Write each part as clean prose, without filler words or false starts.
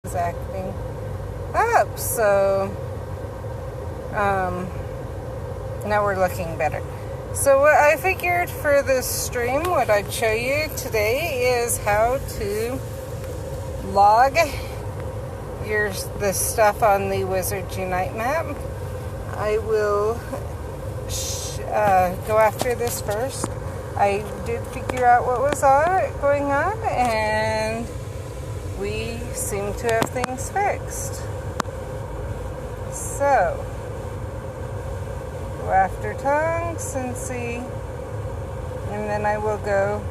is acting up, so now we're looking better. So what I figured for this stream, what I'd show you today is how to log the stuff on the Wizards Unite map. I will go after this first. I did figure out what was going on, and we seem to have things fixed. So, go after tongues and see, and then I will go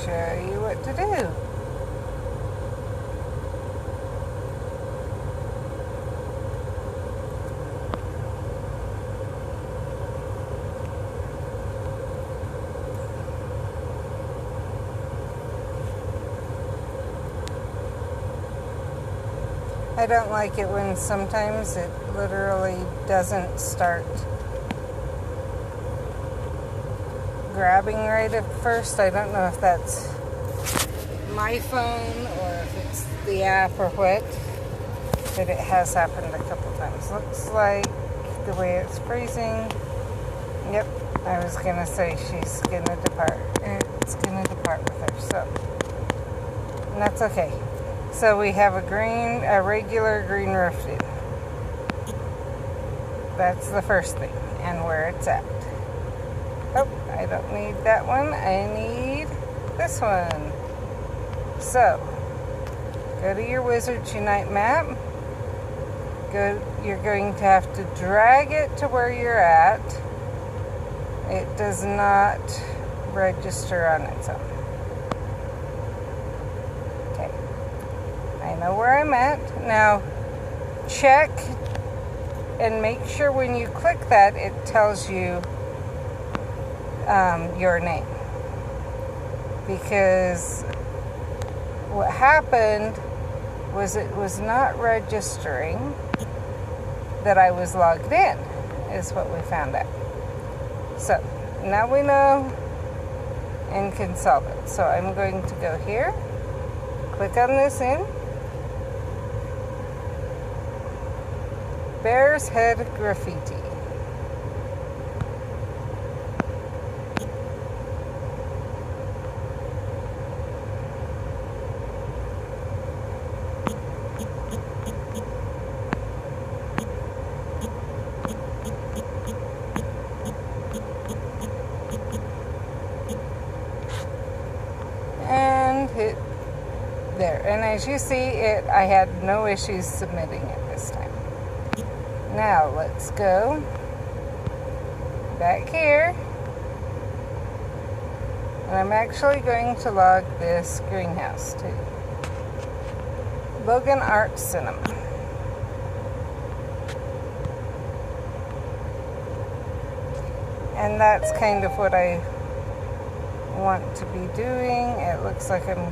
show you what to do. I don't like it when sometimes it literally doesn't start grabbing right at first. I don't know if that's my phone or if it's the app or what, but it has happened a couple times. Looks like the way it's freezing. Yep, I was going to say she's going to depart. It's going to depart with her, so. And that's okay. So we have a regular green rifted. That's the first thing, and where it's at. Oh, I don't need that one. I need this one. So, go to your Wizards Unite map. You're going to have to drag it to where you're at. It does not register on its own. I know where I'm at. Now, check and make sure when you click that, it tells you your name. Because what happened was it was not registering that I was logged in, is what we found out. So, now we know and can solve it. So, I'm going to go here, click on this in. Bear's Head Graffiti. And hit there. And as you see, I had no issues submitting it this time. Now let's go back here, and I'm actually going to log this greenhouse too. Logan Art Cinema. And that's kind of what I want to be doing. It looks like I'm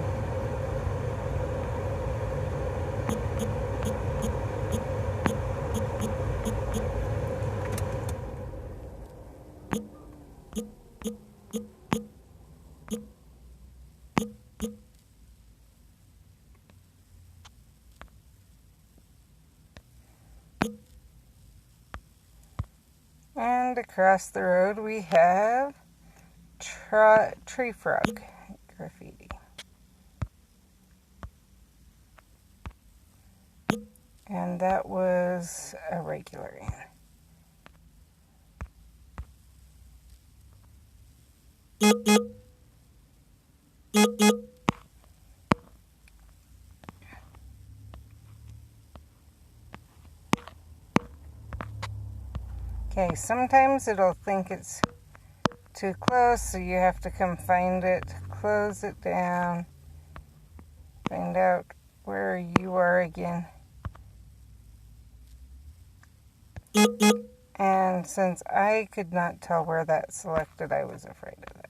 and across the road we have Tree Frog Graffiti. And that was a regular in. Okay, sometimes it'll think it's too close, so you have to come find it, close it down, find out where you are again. And since I could not tell where that selected, I was afraid of it.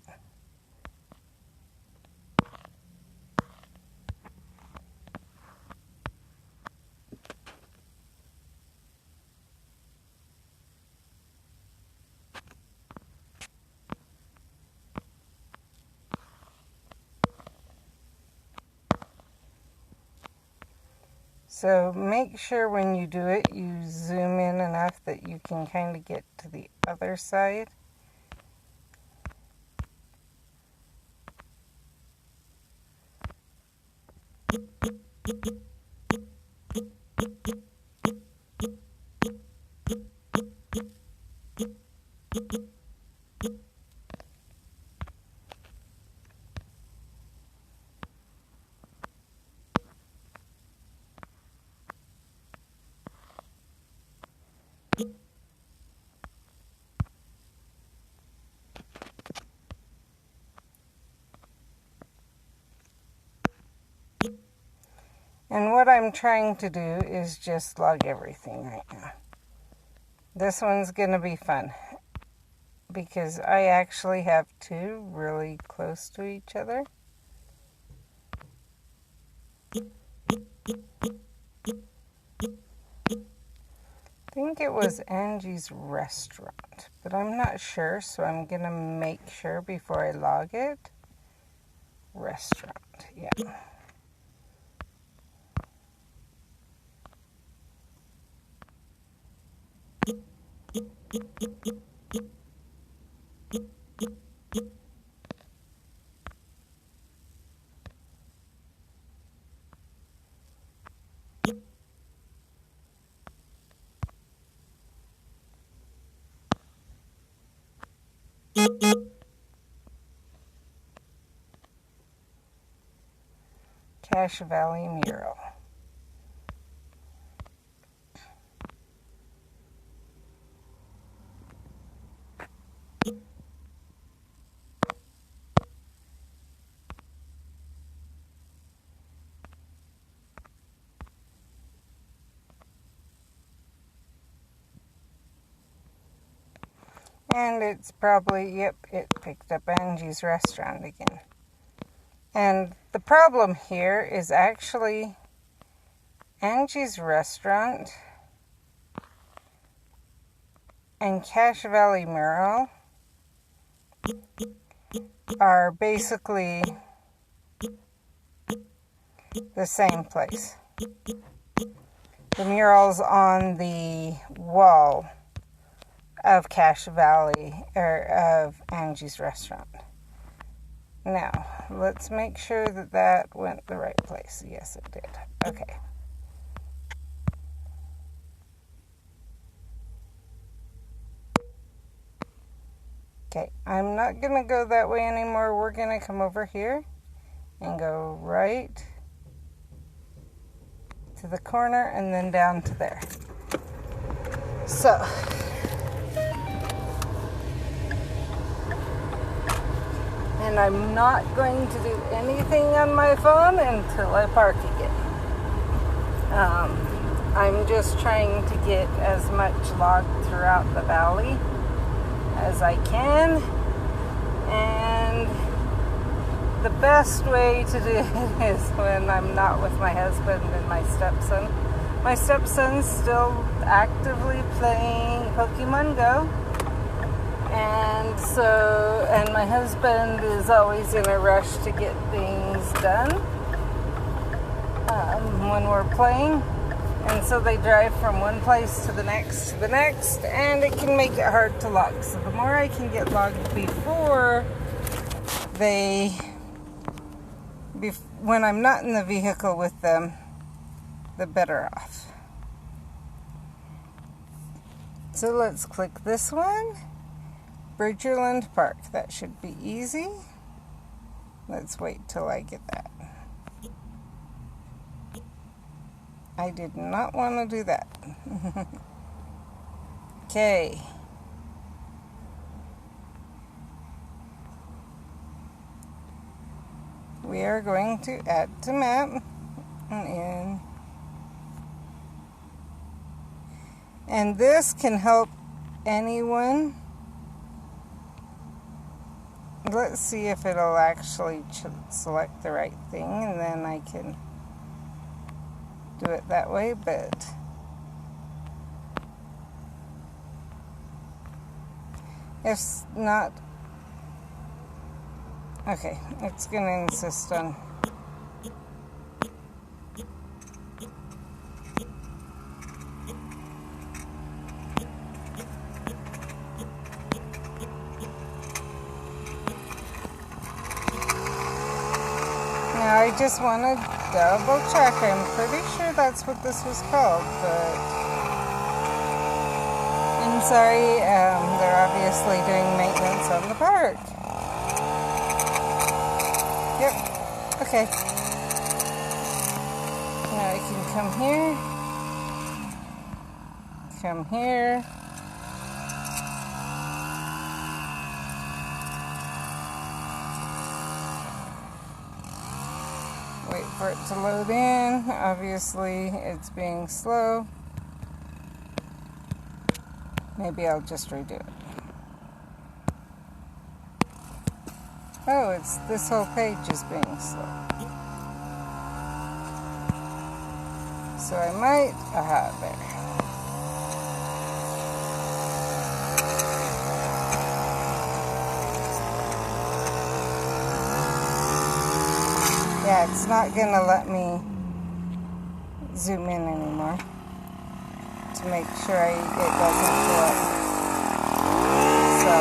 So make sure when you do it, you zoom in enough that you can kind of get to the other side. And what I'm trying to do is just log everything right now. This one's going to be fun because I actually have two really close to each other. I think it was Angie's Restaurant, but I'm not sure, so I'm going to make sure before I log it. Restaurant, yeah. Cache Valley mural. And it's probably, yep, it picked up Angie's Restaurant again. And the problem here is actually Angie's Restaurant and Cache Valley Mural are basically the same place. The mural's on the wall of Cache Valley, or of Angie's Restaurant. Now, let's make sure that that went the right place. Yes, it did. Okay. Okay, I'm not going to go that way anymore. We're going to come over here and go right to the corner and then down to there. So, and I'm not going to do anything on my phone until I park again. I'm just trying to get as much logged throughout the valley as I can, and the best way to do it is when I'm not with my husband and my stepson. My stepson's still actively playing Pokemon Go, and my husband is always in a rush to get things done when we're playing. And so they drive from one place to the next, and it can make it hard to log. So the more I can get logged before when I'm not in the vehicle with them, the better off. So let's click this one. Bridgerland Park. That should be easy. Let's wait till I get that. I did not want to do that. Okay. We are going to add to map and this can help anyone. Let's see if it'll actually select the right thing, and then I can do it that way, but if not, okay, it's going to insist on Now I just want to double check. I'm pretty sure that's what this was called, but I'm sorry, they're obviously doing maintenance on the park. Yep, okay. Now I can come here. Wait for it to load in. Obviously, it's being slow. Maybe I'll just redo it. Oh, it's this whole page is being slow. So I might... Aha, there. Yeah, it's not going to let me zoom in anymore to make sure it doesn't pull up. So,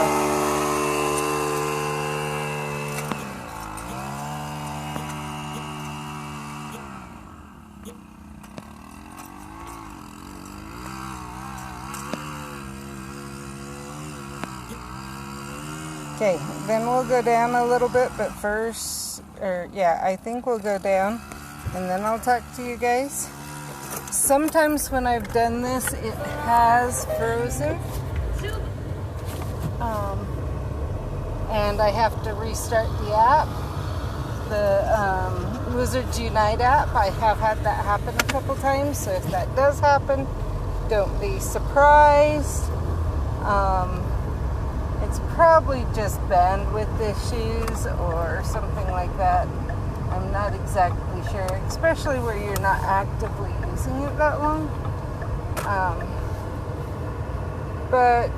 okay, then we'll go down a little bit, but first... I think we'll go down and then I'll talk to you guys. Sometimes when I've done this, it has frozen. And I have to restart the app. The Wizards Unite app, I have had that happen a couple times. So if that does happen, don't be surprised. It's probably just bandwidth issues or something like that. I'm not exactly sure, especially where you're not actively using it that long. But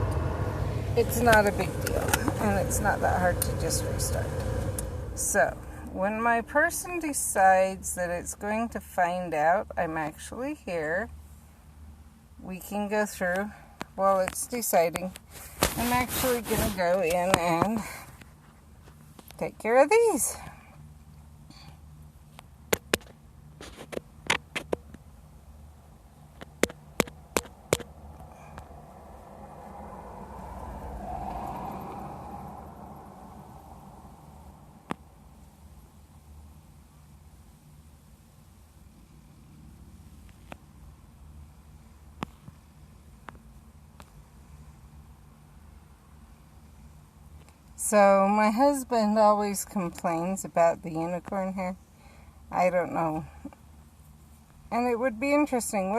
it's not a big deal, and it's not that hard to just restart. So, when my person decides that it's going to find out I'm actually here, we can go through while it's deciding. I'm actually going to go in and take care of these. So my husband always complains about the unicorn hair. I don't know. And it would be interesting.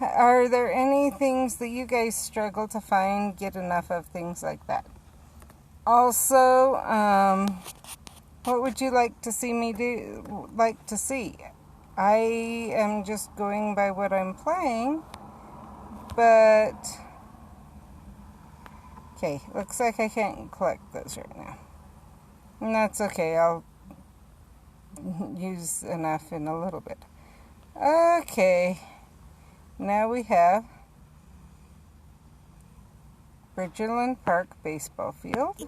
Are there any things that you guys struggle to get enough of, things like that? Also, what would you like to see me do? I am just going by what I'm playing, but okay, looks like I can't collect those right now. And that's okay, I'll use enough in a little bit. Okay, now we have Bridgerland Park baseball field.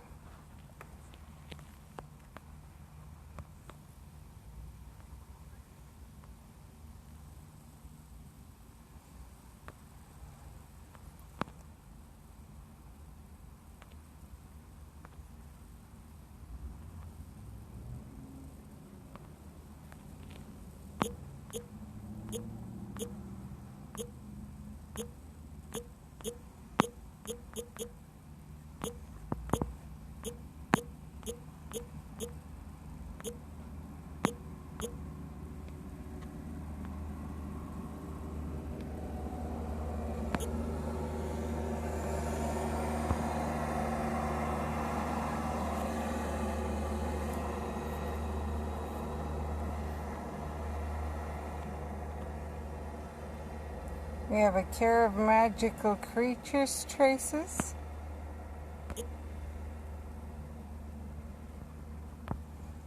We have a Care of Magical Creatures traces.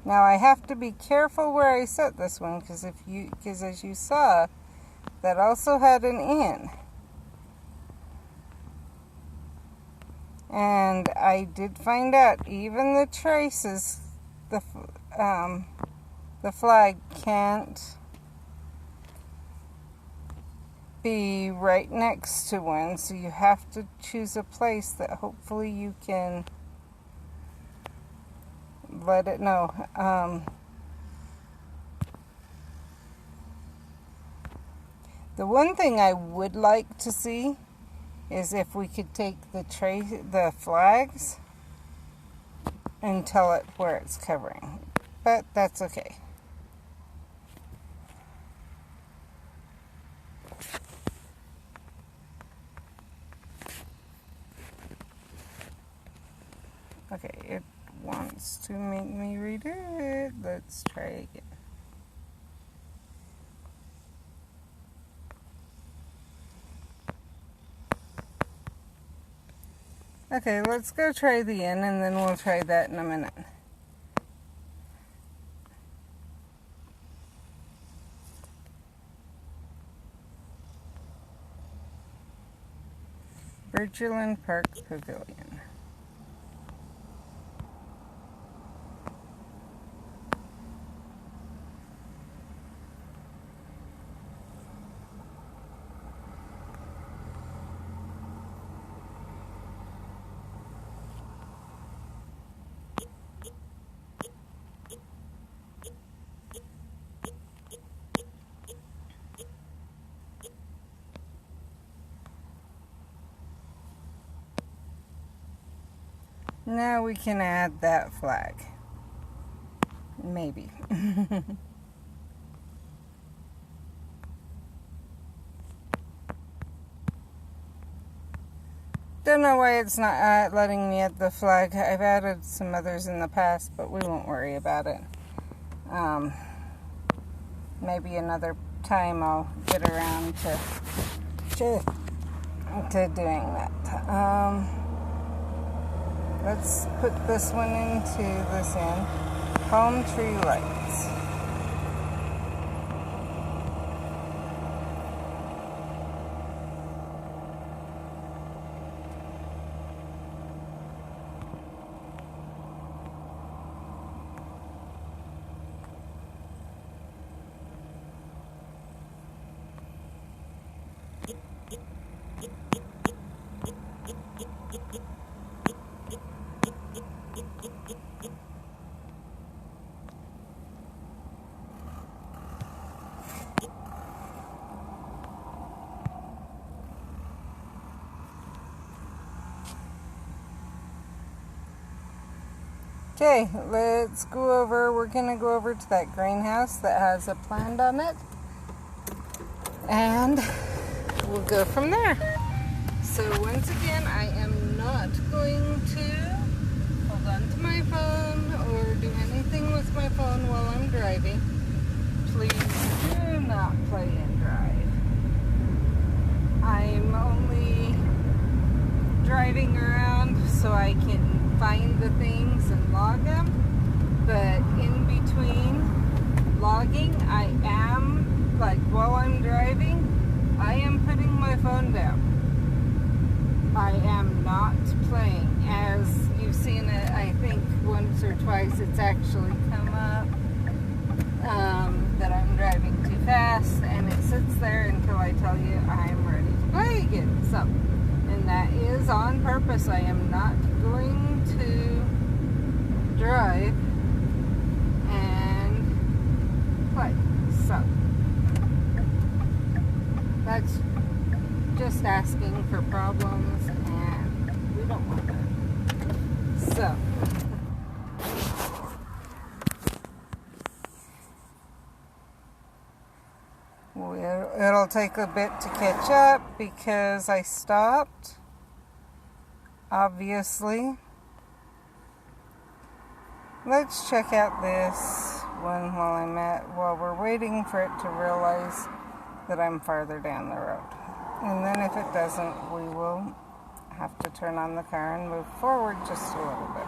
Now I have to be careful where I set this one because as you saw, that also had an inn. And I did find out even the traces, the flag can't be right next to one, so you have to choose a place that hopefully you can let it know. The one thing I would like to see is if we could take the flags and tell it where it's covering, but that's okay. Okay, it wants to make me redo it. Let's try again. Okay, let's go try the N, and then we'll try that in a minute. Bridgerland Park Pavilion. Now we can add that flag. Maybe. Don't know why it's not letting me add the flag. I've added some others in the past, but we won't worry about it. Maybe another time I'll get around to doing that. Let's put this one into this end. Palm tree lights. Okay, let's go over. We're going to go over to that greenhouse that has a plant on it, and we'll go from there. So once again, I am not going to hold on to my phone or do anything with my phone while I'm driving. Please do not play and drive. I'm only driving around so I can find the things and log them, but in between logging, I am, like while I'm driving, I am putting my phone down. I am not playing. As you've seen it, I think once or twice it's actually come up that I'm driving too fast, and it sits there until I tell you I'm ready to play again. So, and that is on purpose. I am not going to drive and play. So that's just asking for problems, and we don't want that. So it'll take a bit to catch up because I stopped, obviously. Let's check out this one while we're waiting for it to realize that I'm farther down the road. And then if it doesn't, we will have to turn on the car and move forward just a little bit.